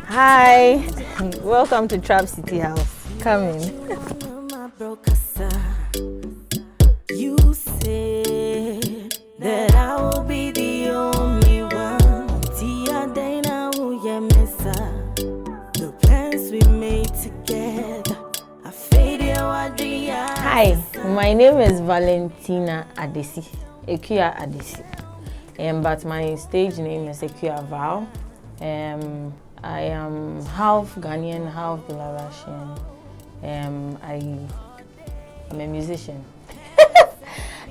Hi, welcome to Trap City House. Come in. You said that I will be the only one. The plans we made together. Hi, my name is Valentina Adesi, Akua Adesi, but my stage name is Akua Val. I am half Ghanaian, half Belarusian. I'm a musician.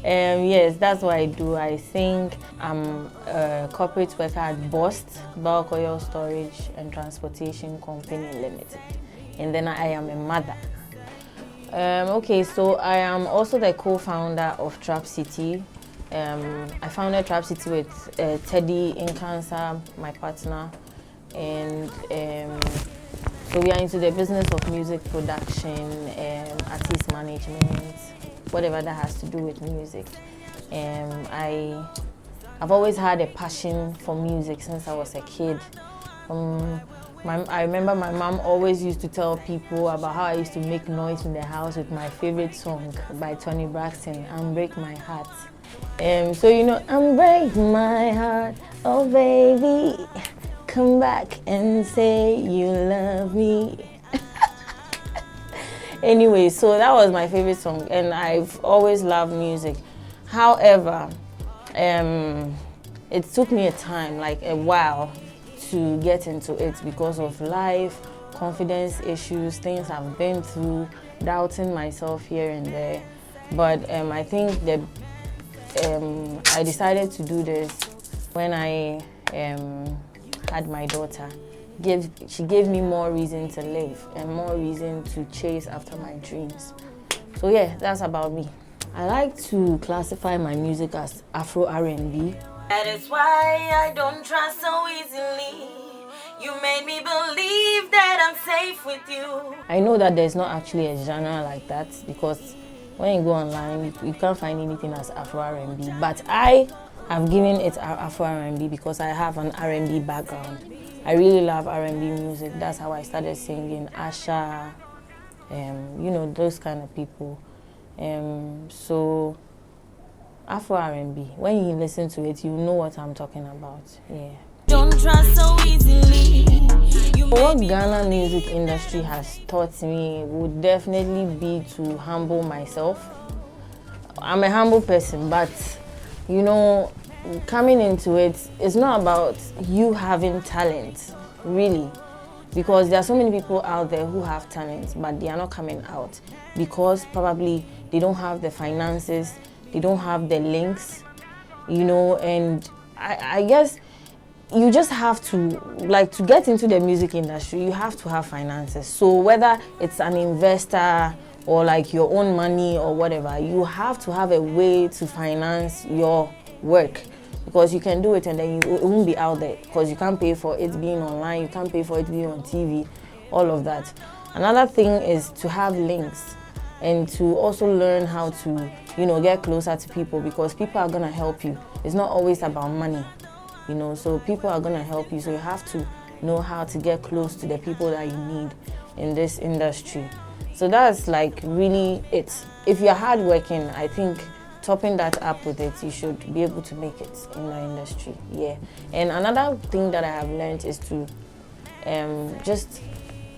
Yes, that's what I do. I sing. I'm a corporate worker at Bost, Bulk Oil Storage and Transportation Company Limited. And then I am a mother. Okay, so I am also the co-founder of Trap City. I founded Trap City with Teddy Incancer, my partner. And so we are into the business of music production, artist management, whatever that has to do with music. I've always had a passion for music since I was a kid. I remember my mom always used to tell people about how I used to make noise in the house with my favorite song by Tony Braxton, Unbreak My Heart. So you know, unbreak my heart, oh baby, come back and say you love me. Anyway, so that was my favorite song, and I've always loved music. However, it took me a while to get into it because of life, confidence issues, things I've been through, doubting myself here and there. But I think that I decided to do this when I had my daughter. She gave me more reason to live and more reason to chase after my dreams. So yeah, that's about me. I like to classify my music as Afro R&B. That is why I don't trust so easily. You made me believe that I'm safe with you. I know that there's not actually a genre like that because when you go online, you can't find anything as Afro R&B. But I have given it Afro R&B because I have an R&B background. I really love R&B music. That's how I started singing Asha, you know, those kind of people. So Afro R&B, when you listen to it, you know what I'm talking about. Yeah. Don't trust so easily. What Ghana music industry has taught me would definitely be to humble myself. I'm a humble person, but you know, coming into it, it's not about you having talent, really. Because there are so many people out there who have talent, but they are not coming out because probably they don't have the finances, they don't have the links, you know, and I guess you just have to, to get into the music industry, you have to have finances. So whether it's an investor or your own money or whatever, you have to have a way to finance your work. Because you can do it and then it won't be out there because you can't pay for it being online, you can't pay for it being on TV, all of that. Another thing is to have links and to also learn how to, you know, get closer to people because people are gonna help you. It's not always about money, you know, so people are gonna help you. So you have to know how to get close to the people that you need in this industry. So that's really it. If you're hardworking, I think topping that up with it, you should be able to make it in the industry. Yeah. And another thing that I have learned is to just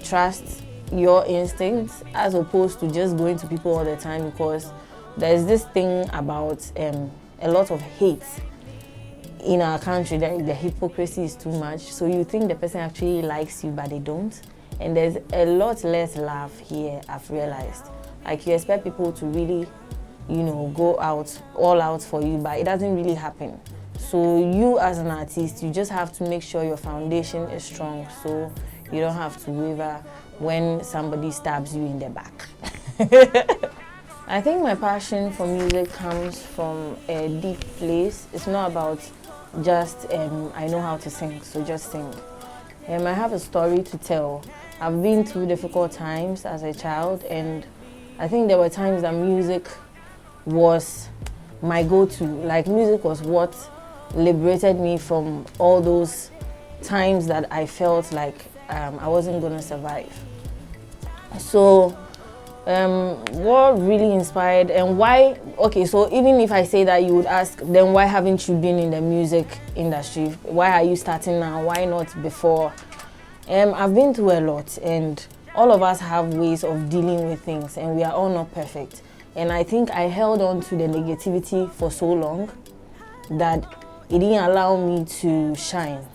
trust your instincts as opposed to just going to people all the time, because there's this thing about a lot of hate in our country. The hypocrisy is too much. So you think the person actually likes you, but they don't. And there's a lot less love here, I've realized. You expect people to really, you know, go out, all out for you, but it doesn't really happen. So you as an artist, you just have to make sure your foundation is strong so you don't have to waver when somebody stabs you in the back. I think my passion for music comes from a deep place. It's not about just, I know how to sing, so just sing. I have a story to tell. I've been through difficult times as a child, and I think there were times that music was my go-to. Music was what liberated me from all those times that I felt like I wasn't going to survive. So what really inspired and why, okay, so even if I say that, you would ask, then why haven't you been in the music industry? Why are you starting now? Why not before? I've been through a lot, and all of us have ways of dealing with things, and we are all not perfect. And I think I held on to the negativity for so long that it didn't allow me to shine,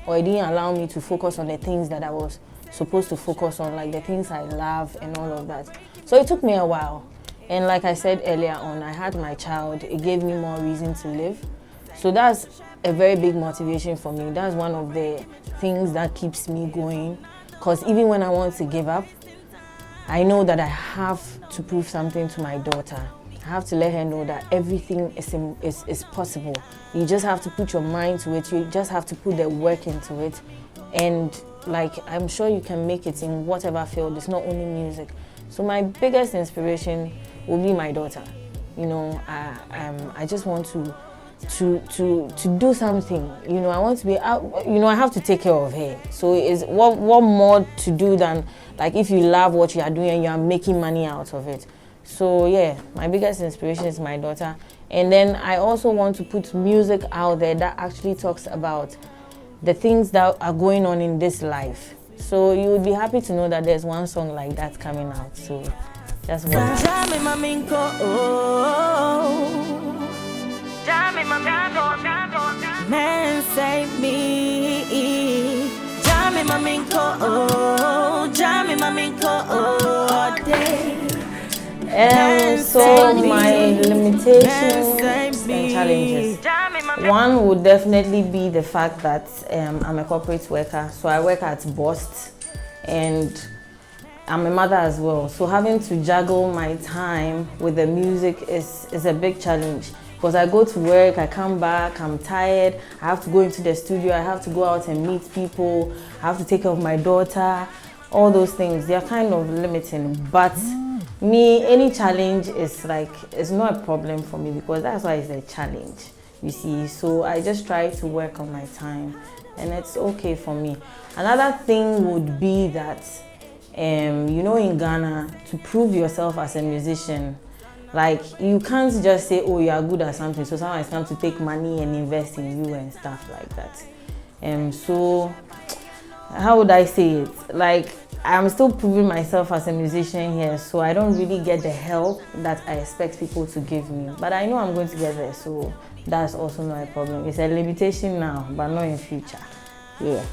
or it didn't allow me to focus on the things that I was supposed to focus on, like the things I love and all of that. So it took me a while. And like I said earlier on, I had my child. It gave me more reason to live. So that's a very big motivation for me. That's one of the things that keeps me going. Because even when I want to give up, I know that I have to prove something to my daughter. I have to let her know that everything is possible. You just have to put your mind to it. You just have to put the work into it. And like, I'm sure you can make it in whatever field. It's not only music. So my biggest inspiration will be my daughter. You know, I just want to do something. You know, I want to be out. You know, I have to take care of her. So is what more to do than, like, if you love what you are doing and you are making money out of it. So yeah, my biggest inspiration is my daughter. And then I also want to put music out there that actually talks about the things that are going on in this life. So you would be happy to know that there's one song like that coming out. So that's what. Man save me. So my limitations and challenges. One would definitely be the fact that I'm a corporate worker, so I work at Bost, and I'm a mother as well. So having to juggle my time with the music is a big challenge. Because I go to work, I come back, I'm tired, I have to go into the studio, I have to go out and meet people, I have to take care of my daughter, all those things. They are kind of limiting. But me, any challenge is like, it's not a problem for me, because that's why it's a challenge, you see. So I just try to work on my time, and it's okay for me. Another thing would be that, you know, in Ghana, to prove yourself as a musician, like, you can't just say, oh, you are good at something, so someone is come to take money and invest in you and stuff like that. So how would I say it? Like, I'm still proving myself as a musician here, so I don't really get the help that I expect people to give me. But I know I'm going to get there, so that's also not a problem. It's a limitation now, but not in future. Yeah.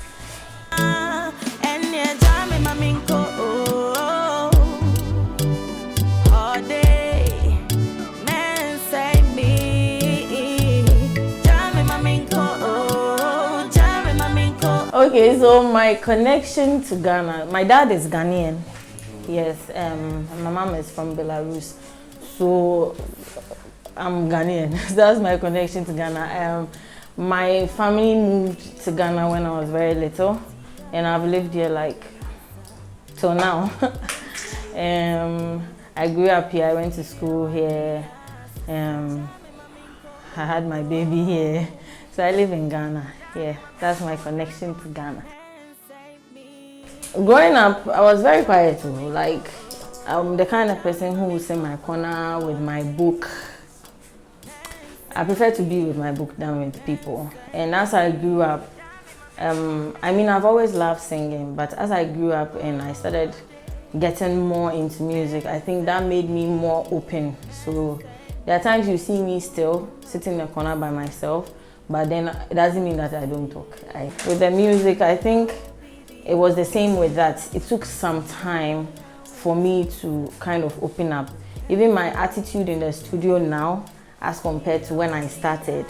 Okay, so my connection to Ghana, my dad is Ghanaian, yes, my mom is from Belarus, so I'm Ghanaian. That's my connection to Ghana. My family moved to Ghana when I was very little, and I've lived here like till now. I grew up here, I went to school here, I had my baby here, so I live in Ghana. Yeah, that's my connection to Ghana. Growing up, I was very quiet too. Like, I'm the kind of person who will sit in my corner with my book. I prefer to be with my book than with people. And as I grew up, I mean, I've always loved singing, but as I grew up and I started getting more into music, I think that made me more open. So there are times you see me still sitting in the corner by myself, but then it doesn't mean that I don't talk. With the music, I think it was the same with that. It took some time for me to kind of open up. Even my attitude in the studio now, as compared to when I started,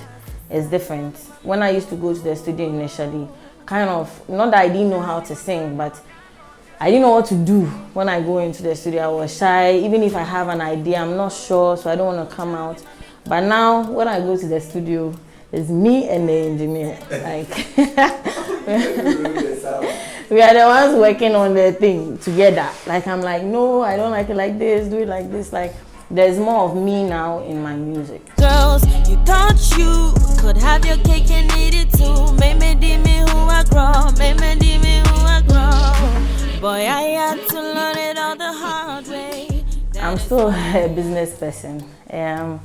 is different. When I used to go to the studio initially, kind of, not that I didn't know how to sing, but I didn't know what to do when I go into the studio. I was shy. Even if I have an idea, I'm not sure, so I don't want to come out. But now, when I go to the studio, it's me and the engineer. Like, we are the ones working on the thing together. Like, I'm like, no, I don't like it like this, do it like this. Like, there's more of me now in my music. Girls, you thought you could have your cake and eat it too. Maybe me who I grow, maybe me who I grow. Boy, I had to learn it all the hard way. I'm still a business person. I'm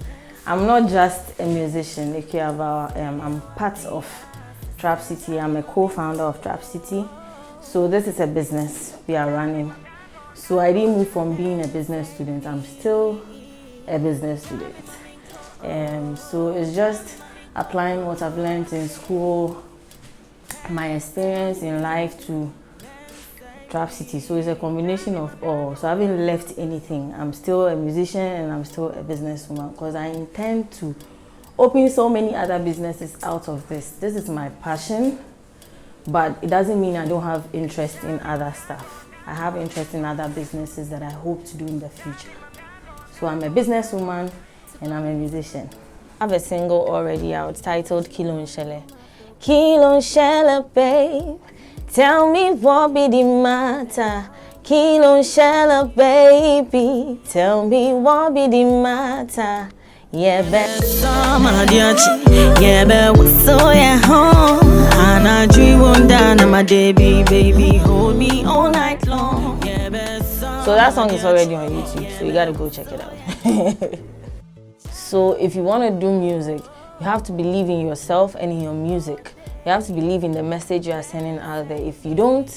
not just a musician, Akua Val. I'm part of Trap City. I'm a co-founder of Trap City. So this is a business we are running. So I didn't move from being a business student. I'm still a business student. So it's just applying what I've learned in school, my experience in life to Trap City. So it's a combination of all. So I haven't left anything. I'm still a musician and I'm still a businesswoman because I intend to open so many other businesses out of this. This is my passion, but it doesn't mean I don't have interest in other stuff. I have interest in other businesses that I hope to do in the future. So I'm a businesswoman and I'm a musician. I have a single already out titled Kilonshele. Kilonshele, babe. Tell me what be the matter. Kilonshele, baby. Tell me what be the matter. Yeah, baby. Yeah, baby. So yeah, home. And I dream on down and my baby, hold me all night long. Yeah, baby. So that song is already on YouTube, so you gotta go check it out. So if you want to do music, you have to believe in yourself and in your music. You have to believe in the message you are sending out there. If you don't,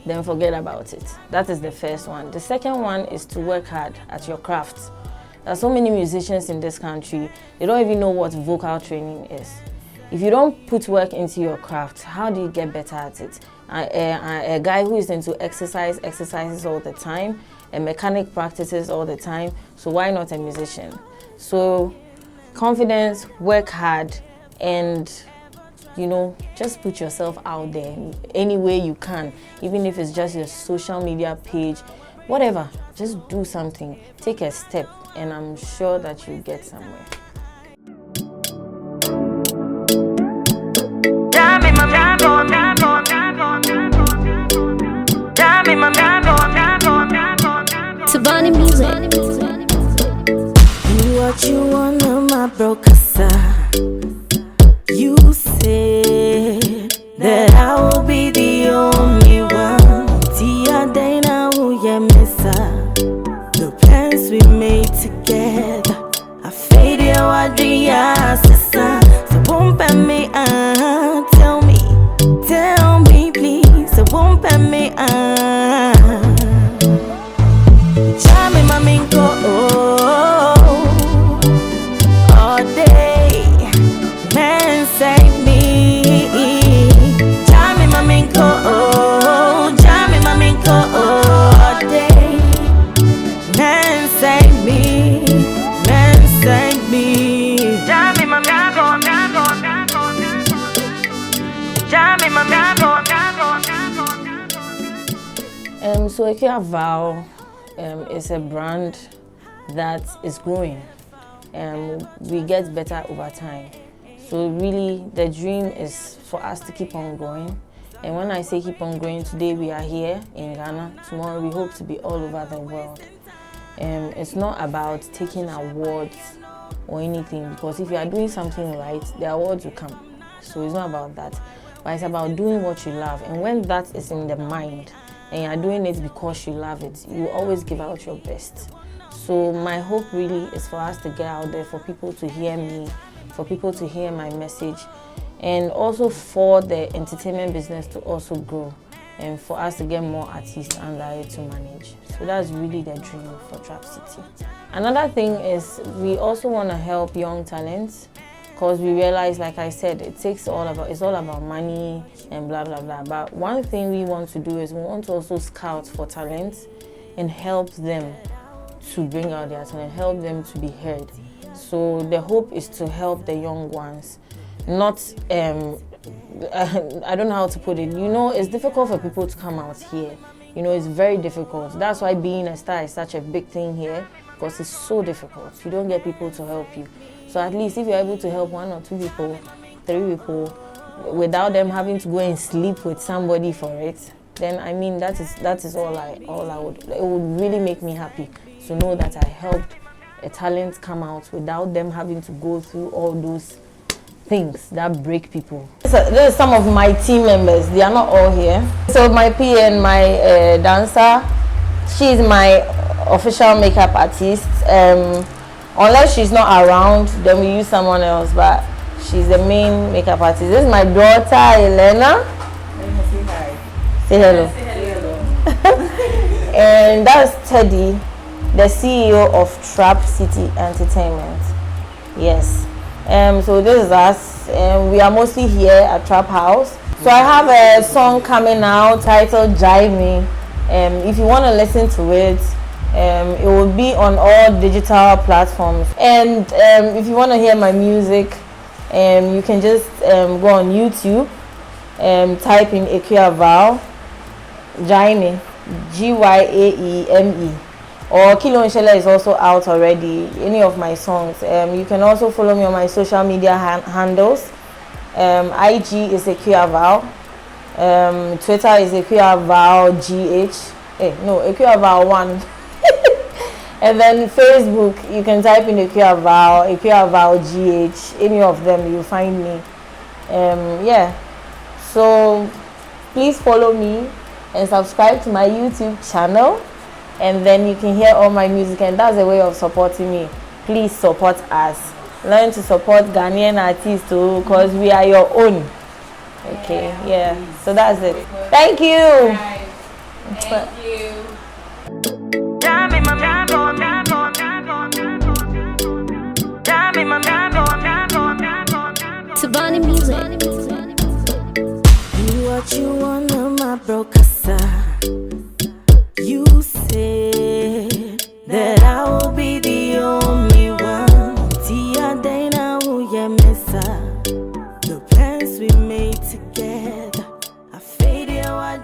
then forget about it. That is the first one. The second one is to work hard at your craft. There are so many musicians in this country, they don't even know what vocal training is. If you don't put work into your craft, how do you get better at it? A guy who is into exercises all the time, a mechanic practices all the time, so why not a musician? So confidence, work hard, and just put yourself out there any way you can, even if it's just your social media page, whatever, just do something, take a step, and I'm sure that you'll get somewhere. Tabani music. Do what you want on my brokasa. You said that I will be the only one. Tia Dana, who ya missa. The plans we made together. I faded our dreams, sister. So won't me, tell me please. So won't me, Chame maminko, all day. Man save me. Chame maminko, all day. Man save me. Chame So Akua Val is a brand that is growing. We get better over time. So really, the dream is for us to keep on growing. And when I say keep on growing, today we are here in Ghana. Tomorrow we hope to be all over the world. It's not about taking awards or anything, because if you are doing something right, the awards will come. So it's not about that, but it's about doing what you love. And when that is in the mind, and you're doing it because you love it, you always give out your best. So my hope really is for us to get out there, for people to hear me, for people to hear my message, and also for the entertainment business to also grow, and for us to get more artists under it to manage. So that's really the dream for Trap City. Another thing is we also want to help young talents, because we realize, like I said, it's all about money and blah blah blah. But one thing we want to do is we want to also scout for talents and help them to bring out their talent, help them to be heard. So the hope is to help the young ones. Not I don't know how to put it. It's difficult for people to come out here. It's very difficult. That's why being a star is such a big thing here, because it's so difficult. You don't get people to help you. So at least if you're able to help 1 or 2 people, 3 people, without them having to go and sleep with somebody for it, then I mean that is all I would. It would really make me happy to know that I helped a talent come out without them having to go through all those things that break people. So this is some of my team members. They are not all here. So my PN, my dancer, she's my official makeup artist. Unless she's not around, then we use someone else, but she's the main makeup artist. This is my daughter, Elena. Say hi. Say hello. Say hello. And that's Teddy, the CEO of Trap City Entertainment. Yes. So this is us. We are mostly here at Trap House. So I have a song coming out titled Jaime. If you want to listen to it, it will be on all digital platforms. And if you want to hear my music, you can just go on YouTube, type in Akua Val, Jaime, Gyame, or Kilonshele is also out already. Any of my songs. You can also follow me on my social media handles. IG is Akua Val. Twitter is Akua Val GH. Akua Val 1. And then Facebook, you can type in Akua Val GH. Any of them, you'll find me. Yeah. So please follow me and subscribe to my YouTube channel, and then you can hear all my music, and that's a way of supporting me. Please support us. Learn to support Ghanaian artists too, because we are your own. Okay, yeah. So that's it. Thank you. Thank you. Tabani music. You what you want, my brokasa. You said that I will be the only one. Tia Dana, who ya missa. The plans we made together. I faded, I